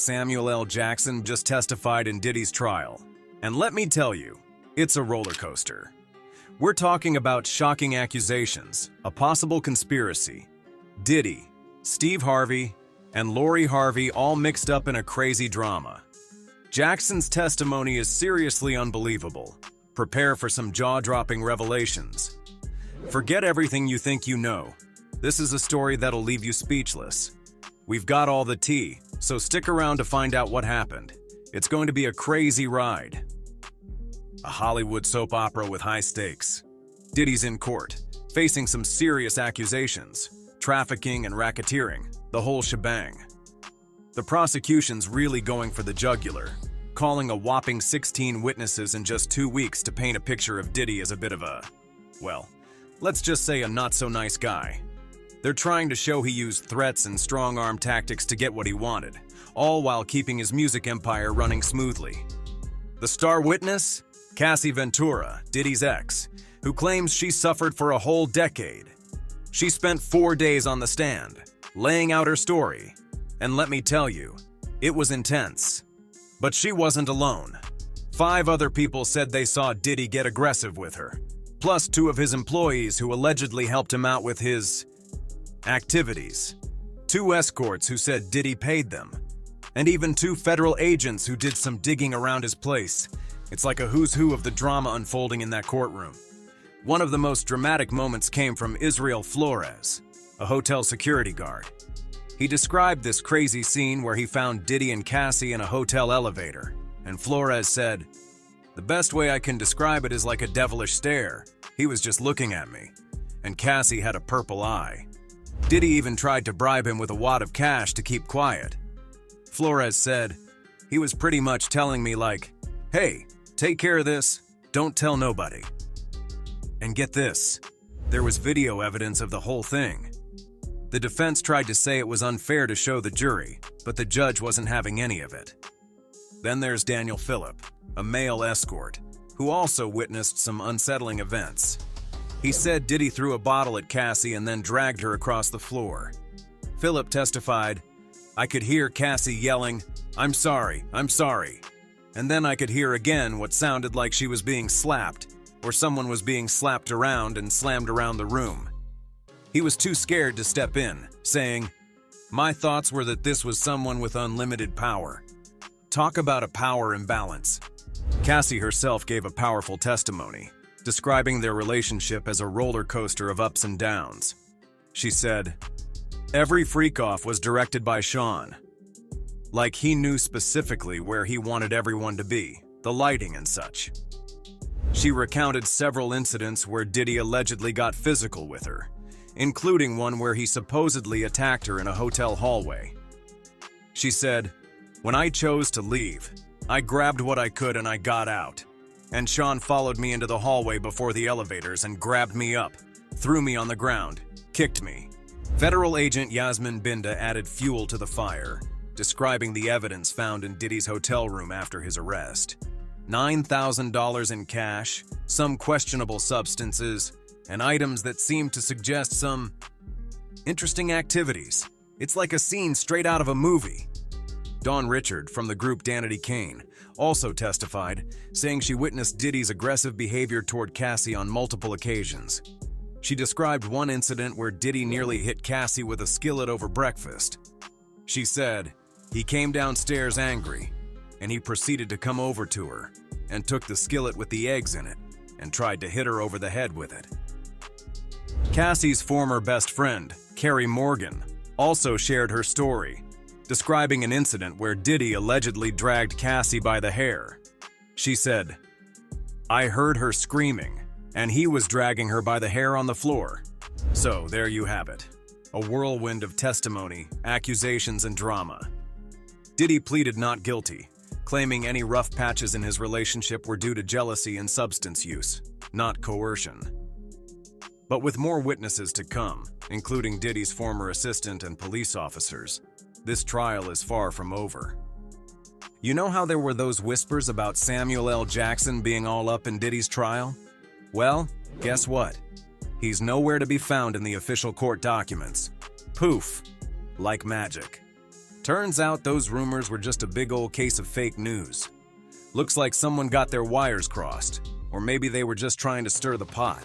Samuel L. Jackson just testified in Diddy's trial. And let me tell you, it's a roller coaster. We're talking about shocking accusations, a possible conspiracy, Diddy, Steve Harvey, and Lori Harvey all mixed up in a crazy drama. Jackson's testimony is seriously unbelievable. Prepare for some jaw-dropping revelations. Forget everything you think you know. This is a story that'll leave you speechless. We've got all the tea, so stick around to find out what happened. It's going to be a crazy ride. A Hollywood soap opera with high stakes. Diddy's in court, facing some serious accusations, trafficking and racketeering, the whole shebang. The prosecution's really going for the jugular, calling a whopping 16 witnesses in just 2 weeks to paint a picture of Diddy as a bit of a, well, let's just say a not-so-nice guy. They're trying to show he used threats and strong-arm tactics to get what he wanted, all while keeping his music empire running smoothly. The star witness? Cassie Ventura, Diddy's ex, who claims she suffered for a whole decade. She spent 4 days on the stand, laying out her story. And let me tell you, it was intense. But she wasn't alone. 5 other people said they saw Diddy get aggressive with her, plus 2 of his employees who allegedly helped him out with his activities. 2 escorts who said Diddy paid them, and even 2 federal agents who did some digging around his place. It's like a who's who of the drama unfolding in that courtroom. One of the most dramatic moments came from Israel Flores, a hotel security guard. He described this crazy scene where he found Diddy and Cassie in a hotel elevator, and Flores said, "The best way I can describe it is like a devilish stare. He was just looking at me, and Cassie had a purple eye. Diddy even tried to bribe him with a wad of cash to keep quiet." Flores said, "He was pretty much telling me like, hey, take care of this, don't tell nobody." And get this, there was video evidence of the whole thing. The defense tried to say it was unfair to show the jury, but the judge wasn't having any of it. Then there's Daniel Phillip, a male escort, who also witnessed some unsettling events. He said Diddy threw a bottle at Cassie and then dragged her across the floor. Phillip testified, "I could hear Cassie yelling, 'I'm sorry, I'm sorry.' And then I could hear again what sounded like she was being slapped, or someone was being slapped around and slammed around the room. He was too scared to step in, saying, 'My thoughts were that this was someone with unlimited power.' Talk about a power imbalance." Cassie herself gave a powerful testimony, describing their relationship as a roller coaster of ups and downs. She said, "Every freak-off was directed by Sean. Like he knew specifically where he wanted everyone to be, the lighting and such." She recounted several incidents where Diddy allegedly got physical with her, including one where he supposedly attacked her in a hotel hallway. She said, "When I chose to leave, I grabbed what I could and I got out. And Sean followed me into the hallway before the elevators and grabbed me up, threw me on the ground, kicked me." Federal agent Yasmin Binda added fuel to the fire, describing the evidence found in Diddy's hotel room after his arrest. $9,000 in cash, some questionable substances, and items that seemed to suggest some interesting activities. It's like a scene straight out of a movie. Dawn Richard from the group Danity Kane also testified, saying she witnessed Diddy's aggressive behavior toward Cassie on multiple occasions. She described one incident where Diddy nearly hit Cassie with a skillet over breakfast. She said, "He came downstairs angry, and he proceeded to come over to her and took the skillet with the eggs in it and tried to hit her over the head with it." Cassie's former best friend, Carrie Morgan, also shared her story, describing an incident where Diddy allegedly dragged Cassie by the hair. She said, "I heard her screaming, and he was dragging her by the hair on the floor." So there you have it, a whirlwind of testimony, accusations, and drama. Diddy pleaded not guilty, claiming any rough patches in his relationship were due to jealousy and substance use, not coercion. But with more witnesses to come, including Diddy's former assistant and police officers, this trial is far from over. You know how there were those whispers about Samuel L. Jackson being all up in Diddy's trial? Well, guess what? He's nowhere to be found in the official court documents. Poof, like magic. Turns out those rumors were just a big old case of fake news. Looks like someone got their wires crossed, or maybe they were just trying to stir the pot.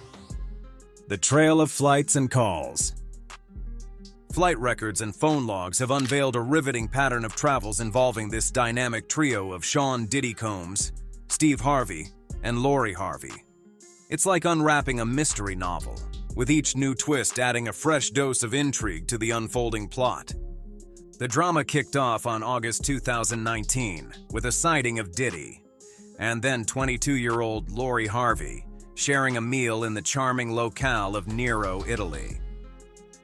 The trail of flights and calls. Flight records and phone logs have unveiled a riveting pattern of travels involving this dynamic trio of Sean Diddy Combs, Steve Harvey, and Lori Harvey. It's like unwrapping a mystery novel, with each new twist adding a fresh dose of intrigue to the unfolding plot. The drama kicked off on August 2019 with a sighting of Diddy, and then 22-year-old Lori Harvey sharing a meal in the charming locale of Nero, Italy.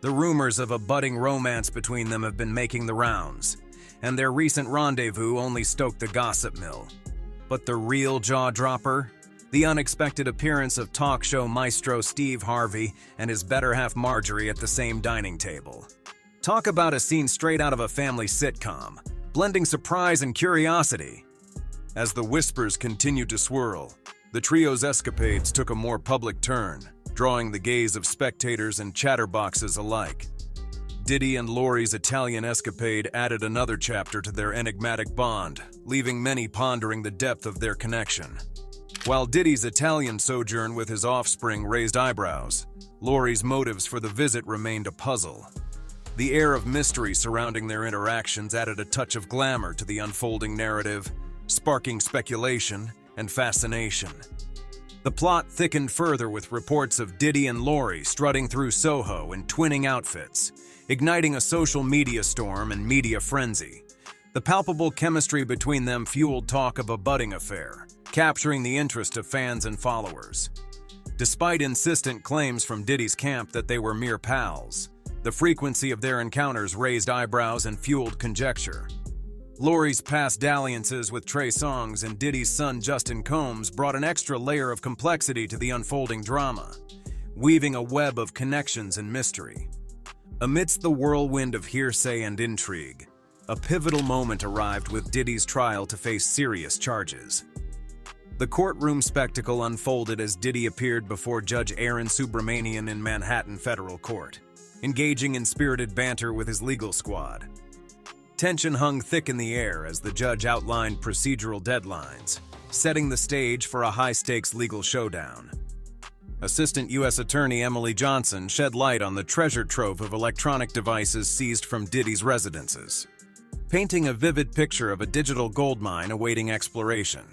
The rumors of a budding romance between them have been making the rounds, and their recent rendezvous only stoked the gossip mill. But the real jaw-dropper? The unexpected appearance of talk show maestro Steve Harvey and his better half Marjorie at the same dining table. Talk about a scene straight out of a family sitcom, blending surprise and curiosity. As the whispers continued to swirl, the trio's escapades took a more public turn, drawing the gaze of spectators and chatterboxes alike. Diddy and Lori's Italian escapade added another chapter to their enigmatic bond, leaving many pondering the depth of their connection. While Diddy's Italian sojourn with his offspring raised eyebrows, Lori's motives for the visit remained a puzzle. The air of mystery surrounding their interactions added a touch of glamour to the unfolding narrative, sparking speculation and fascination. The plot thickened further with reports of Diddy and Lori strutting through Soho in twinning outfits, igniting a social media storm and media frenzy. The palpable chemistry between them fueled talk of a budding affair, capturing the interest of fans and followers. Despite insistent claims from Diddy's camp that they were mere pals, the frequency of their encounters raised eyebrows and fueled conjecture. Lori's past dalliances with Trey Songz and Diddy's son Justin Combs brought an extra layer of complexity to the unfolding drama, weaving a web of connections and mystery. Amidst the whirlwind of hearsay and intrigue, a pivotal moment arrived with Diddy's trial to face serious charges. The courtroom spectacle unfolded as Diddy appeared before Judge Aaron Subramanian in Manhattan Federal Court, engaging in spirited banter with his legal squad. Tension hung thick in the air as the judge outlined procedural deadlines, setting the stage for a high-stakes legal showdown. Assistant U.S. Attorney Emily Johnson shed light on the treasure trove of electronic devices seized from Diddy's residences, painting a vivid picture of a digital goldmine awaiting exploration.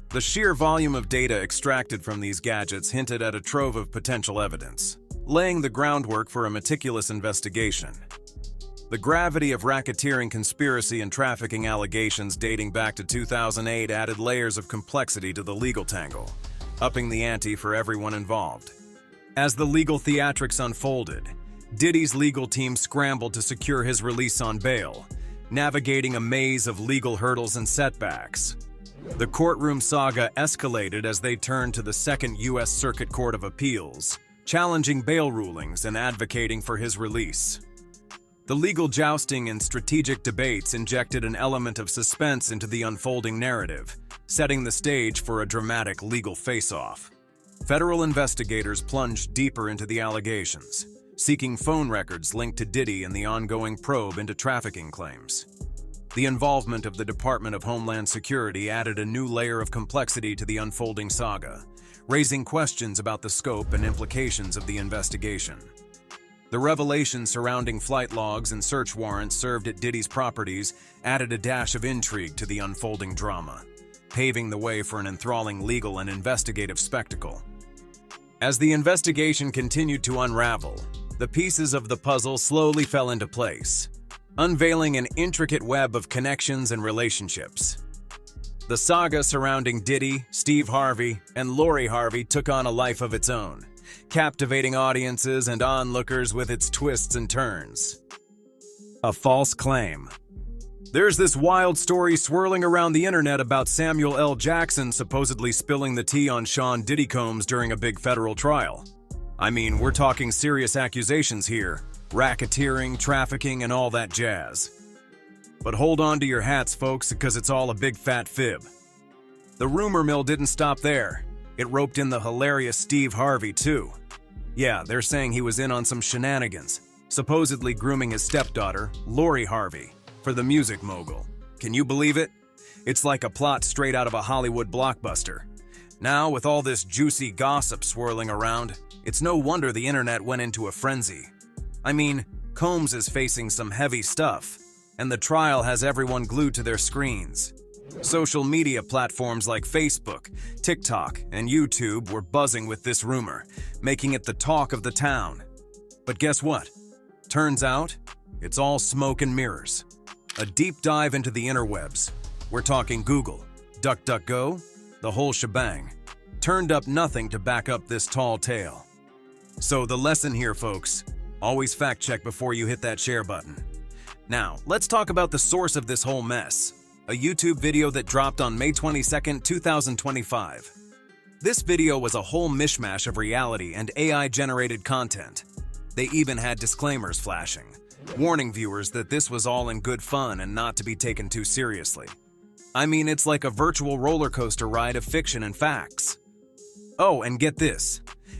The sheer volume of data extracted from these gadgets hinted at a trove of potential evidence, laying the groundwork for a meticulous investigation. The gravity of racketeering conspiracy and trafficking allegations dating back to 2008 added layers of complexity to the legal tangle, upping the ante for everyone involved. As the legal theatrics unfolded, Diddy's legal team scrambled to secure his release on bail, navigating a maze of legal hurdles and setbacks. The courtroom saga escalated as they turned to the Second U.S. Circuit Court of Appeals, challenging bail rulings and advocating for his release. The legal jousting and strategic debates injected an element of suspense into the unfolding narrative, setting the stage for a dramatic legal face-off. Federal investigators plunged deeper into the allegations, seeking phone records linked to Diddy and the ongoing probe into trafficking claims. The involvement of the Department of Homeland Security added a new layer of complexity to the unfolding saga, raising questions about the scope and implications of the investigation. The revelations surrounding flight logs and search warrants served at Diddy's properties added a dash of intrigue to the unfolding drama, paving the way for an enthralling legal and investigative spectacle. As the investigation continued to unravel, the pieces of the puzzle slowly fell into place, unveiling an intricate web of connections and relationships. The saga surrounding Diddy, Steve Harvey, and Lori Harvey took on a life of its own, captivating audiences and onlookers with its twists and turns. A false claim. There's this wild story swirling around the internet about Samuel L. Jackson supposedly spilling the tea on Sean Diddy Combs during a big federal trial. I mean, we're talking serious accusations here, racketeering, trafficking, and all that jazz. But hold on to your hats, folks, because it's all a big fat fib. The rumor mill didn't stop there. It roped in the hilarious Steve Harvey, too. Yeah, they're saying he was in on some shenanigans, supposedly grooming his stepdaughter, Lori Harvey. for the music mogul. Can you believe it? It's like a plot straight out of a Hollywood blockbuster. Now, with all this juicy gossip swirling around, it's no wonder the internet went into a frenzy. I mean, Combs is facing some heavy stuff, and the trial has everyone glued to their screens. Social media platforms like Facebook, TikTok, and YouTube were buzzing with this rumor, making it the talk of the town. But guess what? Turns out, it's all smoke and mirrors. A deep dive into the interwebs. We're talking Google, DuckDuckGo, the whole shebang. Turned up nothing to back up this tall tale. So the lesson here, folks, always fact check before you hit that share button. Now, let's talk about the source of this whole mess. A YouTube video that dropped on May 22, 2025. This video was a whole mishmash of reality and AI-generated content. They even had disclaimers flashing, warning viewers that this was all in good fun and not to be taken too seriously. I mean, it's like a virtual roller coaster ride of fiction and facts. Oh, and get this.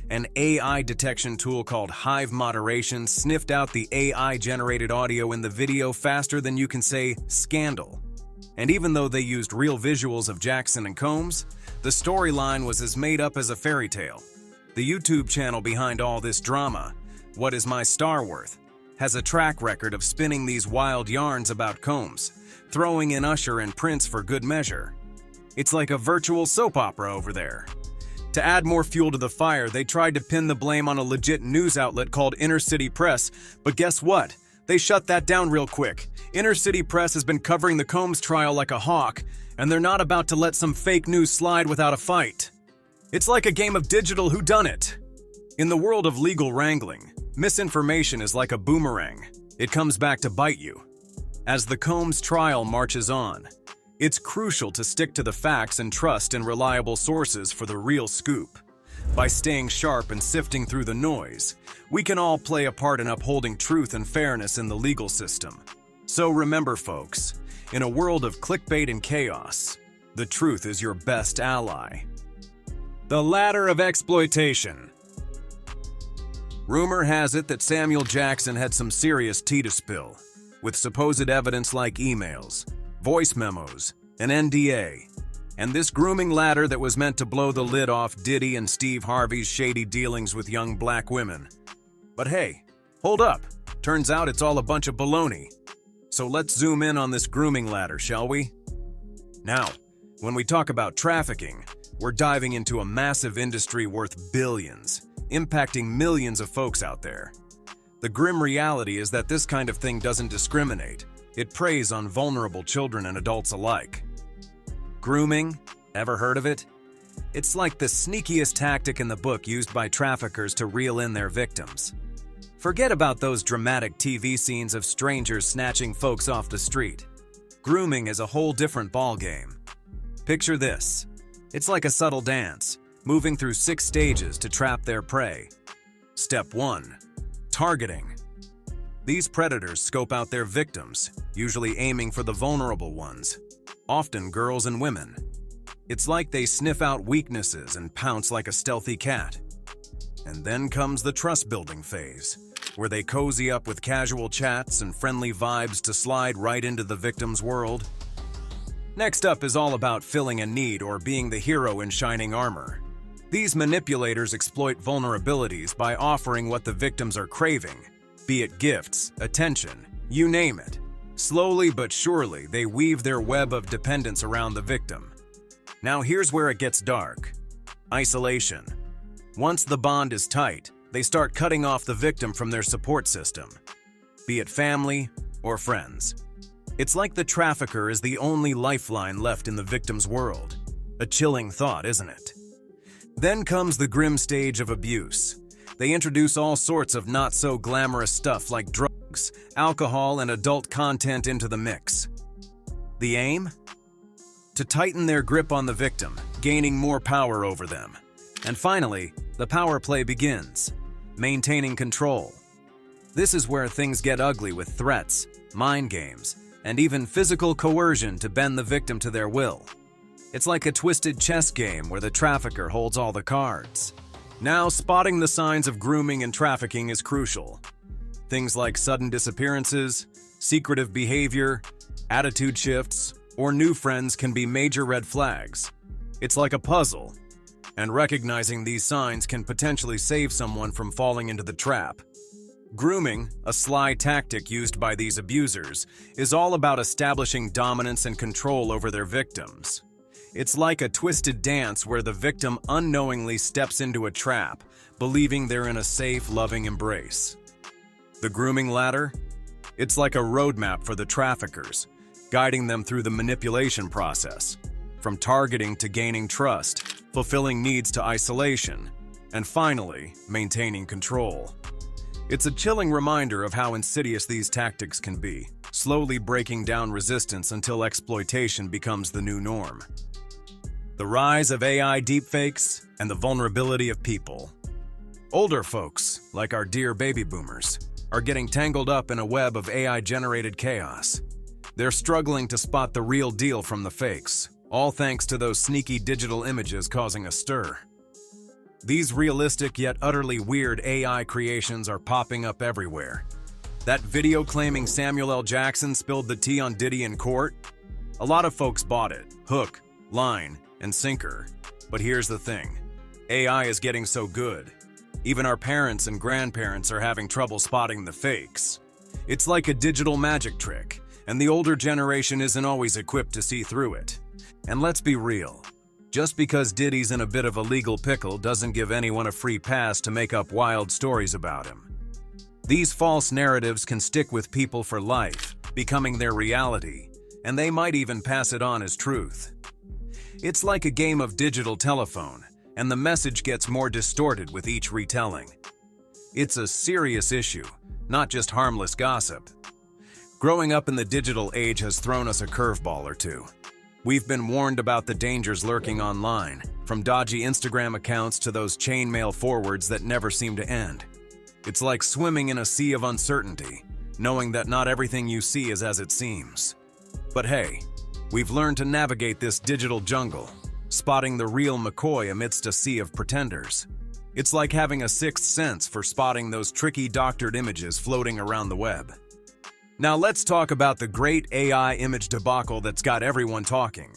An AI detection tool called Hive Moderation sniffed out the AI-generated audio in the video faster than you can say scandal. And even though they used real visuals of Jackson and Combs, the storyline was as made up as a fairy tale. The YouTube channel behind all this drama, What Is My Star Worth, has a track record of spinning these wild yarns about Combs, throwing in Usher and Prince for good measure. It's like a virtual soap opera over there. To add more fuel to the fire, they tried to pin the blame on a legit news outlet called Inner City Press, but guess what? They shut that down real quick. Inner City Press has been covering the Combs trial like a hawk, and they're not about to let some fake news slide without a fight. It's like a game of digital whodunit. In the world of legal wrangling, misinformation is like a boomerang. It comes back to bite you. As the Combs trial marches on, it's crucial to stick to the facts and trust in reliable sources for the real scoop. By staying sharp and sifting through the noise, we can all play a part in upholding truth and fairness in the legal system. So remember, folks, in a world of clickbait and chaos, the truth is your best ally. The ladder of exploitation. Rumor has it that Samuel Jackson had some serious tea to spill, with supposed evidence like emails, voice memos, an NDA, and this grooming ladder that was meant to blow the lid off Diddy and Steve Harvey's shady dealings with young black women. But hey, hold up. Turns out it's all a bunch of baloney. So let's zoom in on this grooming ladder, shall we? Now, when we talk about trafficking, we're diving into a massive industry worth billions, impacting millions of folks out there. The grim reality is that this kind of thing doesn't discriminate. It preys on vulnerable children and adults alike. Grooming? Ever heard of it? It's like the sneakiest tactic in the book used by traffickers to reel in their victims. Forget about those dramatic TV scenes of strangers snatching folks off the street. Grooming is a whole different ballgame. Picture this. It's like a subtle dance, moving through 6 stages to trap their prey. Step 1. Targeting. These predators scope out their victims, usually aiming for the vulnerable ones, often girls and women. It's like they sniff out weaknesses and pounce like a stealthy cat. And then comes the trust-building phase, where they cozy up with casual chats and friendly vibes to slide right into the victim's world. Next up is all about filling a need or being the hero in shining armor. These manipulators exploit vulnerabilities by offering what the victims are craving, be it gifts, attention, you name it. Slowly but surely, they weave their web of dependence around the victim. Now here's where it gets dark. Isolation. Once the bond is tight, they start cutting off the victim from their support system, be it family or friends. It's like the trafficker is the only lifeline left in the victim's world. A chilling thought, isn't it? Then comes the grim stage of abuse. They introduce all sorts of not-so-glamorous stuff like drugs, alcohol, and adult content into the mix. The aim? To tighten their grip on the victim, gaining more power over them. And finally, the power play begins, maintaining control. This is where things get ugly with threats, mind games, and even physical coercion to bend the victim to their will. It's like a twisted chess game where the trafficker holds all the cards. Now, spotting the signs of grooming and trafficking is crucial. Things like sudden disappearances, Secretive behavior, attitude shifts, or new friends can be major red flags. It's like a puzzle, and recognizing these signs can potentially save someone from falling into the trap. Grooming, a sly tactic used by these abusers, is all about establishing dominance and control over their victims. It's like a twisted dance where the victim unknowingly steps into a trap, believing they're in a safe, loving embrace. The grooming ladder? It's like a roadmap for the traffickers, guiding them through the manipulation process, from targeting to gaining trust, fulfilling needs to isolation, and finally, maintaining control. It's a chilling reminder of how insidious these tactics can be, slowly breaking down resistance until exploitation becomes the new norm. The rise of AI deepfakes and the vulnerability of people. Older folks, like our dear baby boomers, are getting tangled up in a web of AI-generated chaos. They're struggling to spot the real deal from the fakes, all thanks to those sneaky digital images causing a stir. These realistic yet utterly weird AI creations are popping up everywhere. That video claiming Samuel L. Jackson spilled the tea on Diddy in court? A lot of folks bought it, hook, line, and sinker. But here's the thing. AI is getting so good. Even our parents and grandparents are having trouble spotting the fakes. It's like a digital magic trick, and the older generation isn't always equipped to see through it. And let's be real. Just because Diddy's in a bit of a legal pickle doesn't give anyone a free pass to make up wild stories about him. These false narratives can stick with people for life, becoming their reality, and they might even pass it on as truth. It's like a game of digital telephone, and the message gets more distorted with each retelling. It's a serious issue, not just harmless gossip. Growing up in the digital age has thrown us a curveball or two. We've been warned about the dangers lurking online, from dodgy Instagram accounts to those chainmail forwards that never seem to end. It's like swimming in a sea of uncertainty, knowing that not everything you see is as it seems. But hey, we've learned to navigate this digital jungle, spotting the real McCoy amidst a sea of pretenders. It's like having a sixth sense for spotting those tricky doctored images floating around the web. Now let's talk about the great AI image debacle that's got everyone talking.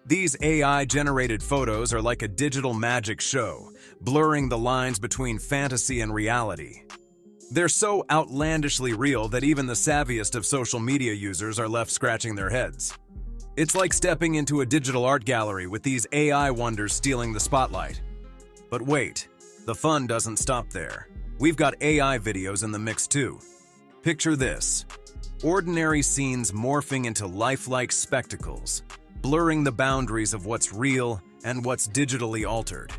These AI-generated photos are like a digital magic show, blurring the lines between fantasy and reality. They're so outlandishly real that even the savviest of social media users are left scratching their heads. It's like stepping into a digital art gallery with these AI wonders stealing the spotlight. But wait, the fun doesn't stop there. We've got AI videos in the mix too. Picture this. Ordinary scenes morphing into lifelike spectacles, blurring the boundaries of what's real and what's digitally altered.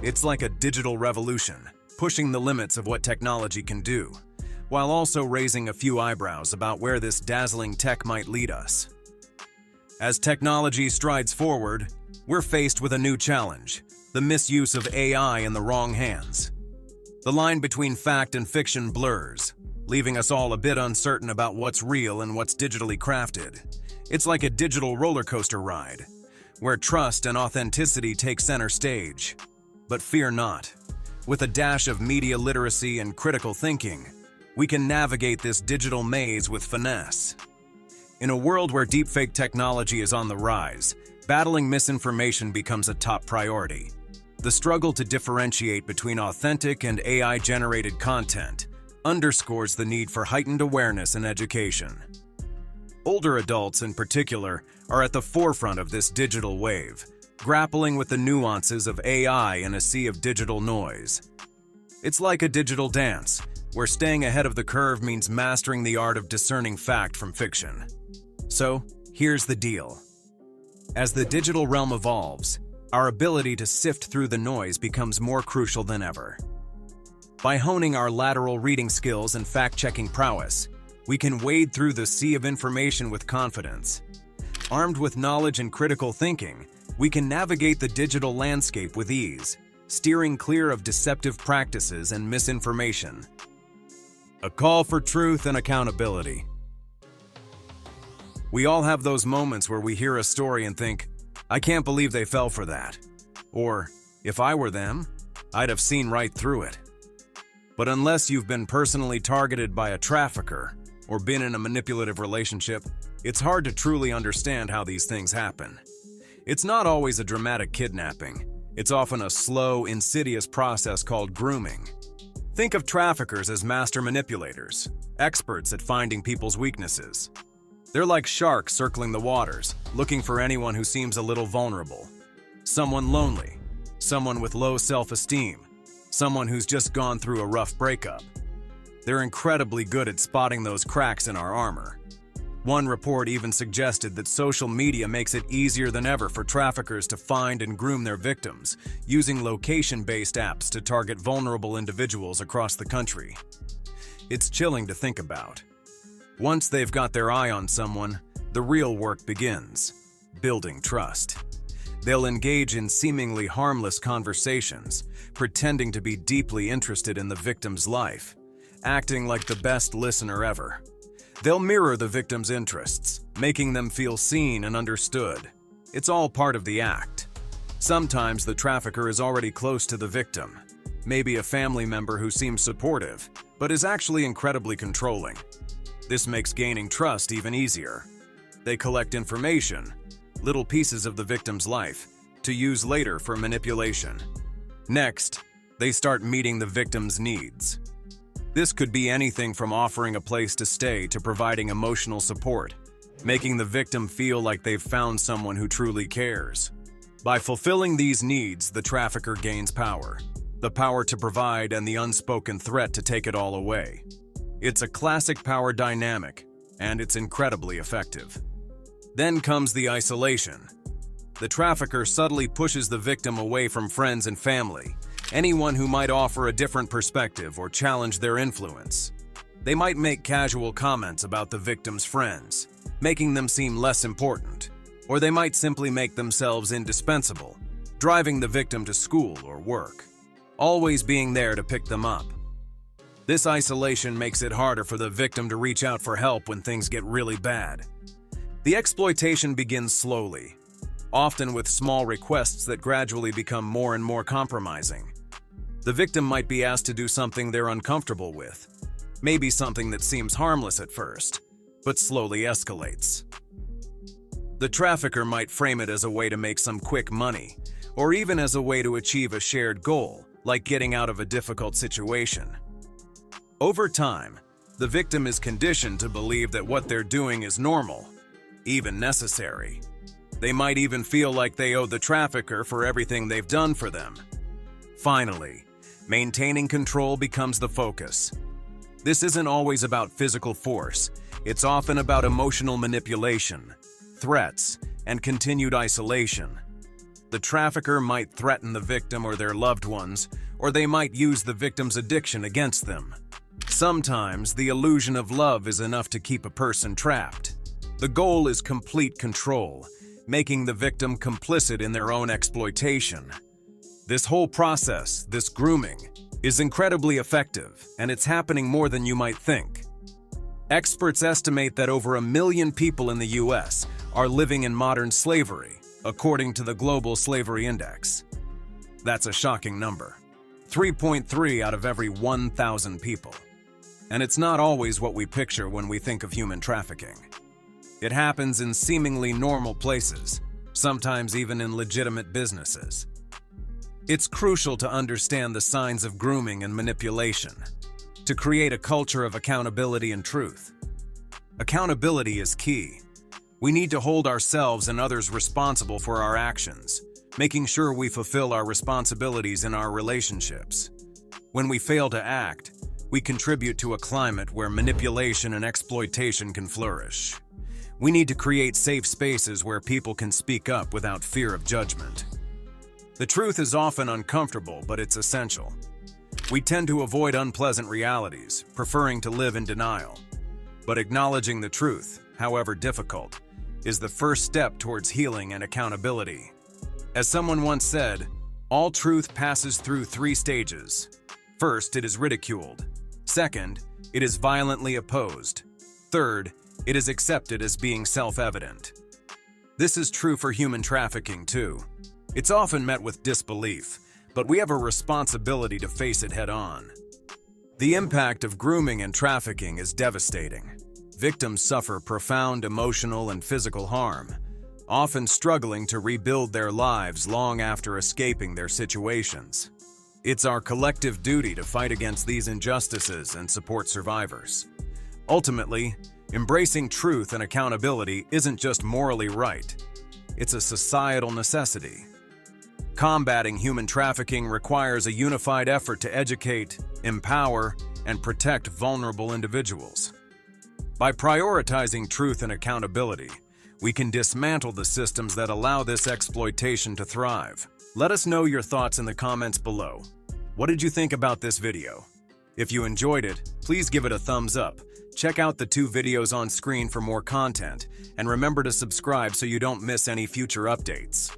It's like a digital revolution, pushing the limits of what technology can do, while also raising a few eyebrows about where this dazzling tech might lead us. As technology strides forward, we're faced with a new challenge: the misuse of AI in the wrong hands. The line between fact and fiction blurs, leaving us all a bit uncertain about what's real and what's digitally crafted. It's like a digital roller coaster ride, where trust and authenticity take center stage. But fear not. With a dash of media literacy and critical thinking, we can navigate this digital maze with finesse. In a world where deepfake technology is on the rise, battling misinformation becomes a top priority. The struggle to differentiate between authentic and AI-generated content underscores the need for heightened awareness and education. Older adults, in particular, are at the forefront of this digital wave, grappling with the nuances of AI in a sea of digital noise. It's like a digital dance, where staying ahead of the curve means mastering the art of discerning fact from fiction. So, here's the deal. As the digital realm evolves, our ability to sift through the noise becomes more crucial than ever. By honing our lateral reading skills and fact-checking prowess, we can wade through the sea of information with confidence. Armed with knowledge and critical thinking, we can navigate the digital landscape with ease, steering clear of deceptive practices and misinformation. A call for truth and accountability. We all have those moments where we hear a story and think, "I can't believe they fell for that." Or, "If I were them, I'd have seen right through it." But unless you've been personally targeted by a trafficker, or been in a manipulative relationship, it's hard to truly understand how these things happen. It's not always a dramatic kidnapping. It's often a slow, insidious process called grooming. Think of traffickers as master manipulators, experts at finding people's weaknesses. They're like sharks circling the waters, looking for anyone who seems a little vulnerable. Someone lonely, someone with low self-esteem, someone who's just gone through a rough breakup. They're incredibly good at spotting those cracks in our armor. One report even suggested that social media makes it easier than ever for traffickers to find and groom their victims, using location-based apps to target vulnerable individuals across the country. It's chilling to think about. Once they've got their eye on someone, the real work begins: building trust. They'll engage in seemingly harmless conversations, pretending to be deeply interested in the victim's life, acting like the best listener ever. They'll mirror the victim's interests, making them feel seen and understood. It's all part of the act. Sometimes the trafficker is already close to the victim, maybe a family member who seems supportive, but is actually incredibly controlling. This makes gaining trust even easier. They collect information, little pieces of the victim's life, to use later for manipulation. Next, they start meeting the victim's needs. This could be anything from offering a place to stay to providing emotional support, making the victim feel like they've found someone who truly cares. By fulfilling these needs, the trafficker gains power. The power to provide and the unspoken threat to take it all away. It's a classic power dynamic, and it's incredibly effective. Then comes the isolation. The trafficker subtly pushes the victim away from friends and family, anyone who might offer a different perspective or challenge their influence. They might make casual comments about the victim's friends, making them seem less important, or they might simply make themselves indispensable, driving the victim to school or work, always being there to pick them up. This isolation makes it harder for the victim to reach out for help when things get really bad. The exploitation begins slowly, often with small requests that gradually become more and more compromising. The victim might be asked to do something they're uncomfortable with, maybe something that seems harmless at first, but slowly escalates. The trafficker might frame it as a way to make some quick money, or even as a way to achieve a shared goal, like getting out of a difficult situation. Over time, the victim is conditioned to believe that what they're doing is normal, even necessary. They might even feel like they owe the trafficker for everything they've done for them. Finally, maintaining control becomes the focus. This isn't always about physical force. It's often about emotional manipulation, threats, and continued isolation. The trafficker might threaten the victim or their loved ones, or they might use the victim's addiction against them. Sometimes, the illusion of love is enough to keep a person trapped. The goal is complete control, making the victim complicit in their own exploitation. This whole process, this grooming, is incredibly effective, and it's happening more than you might think. Experts estimate that over 1 million people in the US are living in modern slavery, according to the Global Slavery Index. That's a shocking number. 3.3 out of every 1,000 people. And it's not always what we picture when we think of human trafficking. It happens in seemingly normal places, sometimes even in legitimate businesses. It's crucial to understand the signs of grooming and manipulation, to create a culture of accountability and truth. Accountability is key. We need to hold ourselves and others responsible for our actions, making sure we fulfill our responsibilities in our relationships. When we fail to act, we contribute to a climate where manipulation and exploitation can flourish. We need to create safe spaces where people can speak up without fear of judgment. The truth is often uncomfortable, but it's essential. We tend to avoid unpleasant realities, preferring to live in denial. But acknowledging the truth, however difficult, is the first step towards healing and accountability. As someone once said, all truth passes through 3 stages. First, it is ridiculed. Second, it is violently opposed. Third, it is accepted as being self-evident. This is true for human trafficking, too. It's often met with disbelief, but we have a responsibility to face it head-on. The impact of grooming and trafficking is devastating. Victims suffer profound emotional and physical harm, often struggling to rebuild their lives long after escaping their situations. It's our collective duty to fight against these injustices and support survivors. Ultimately, embracing truth and accountability isn't just morally right, it's a societal necessity. Combating human trafficking requires a unified effort to educate, empower, and protect vulnerable individuals. By prioritizing truth and accountability, we can dismantle the systems that allow this exploitation to thrive. Let us know your thoughts in the comments below. What did you think about this video? If you enjoyed it, please give it a thumbs up. Check out the 2 videos on screen for more content, and remember to subscribe so you don't miss any future updates.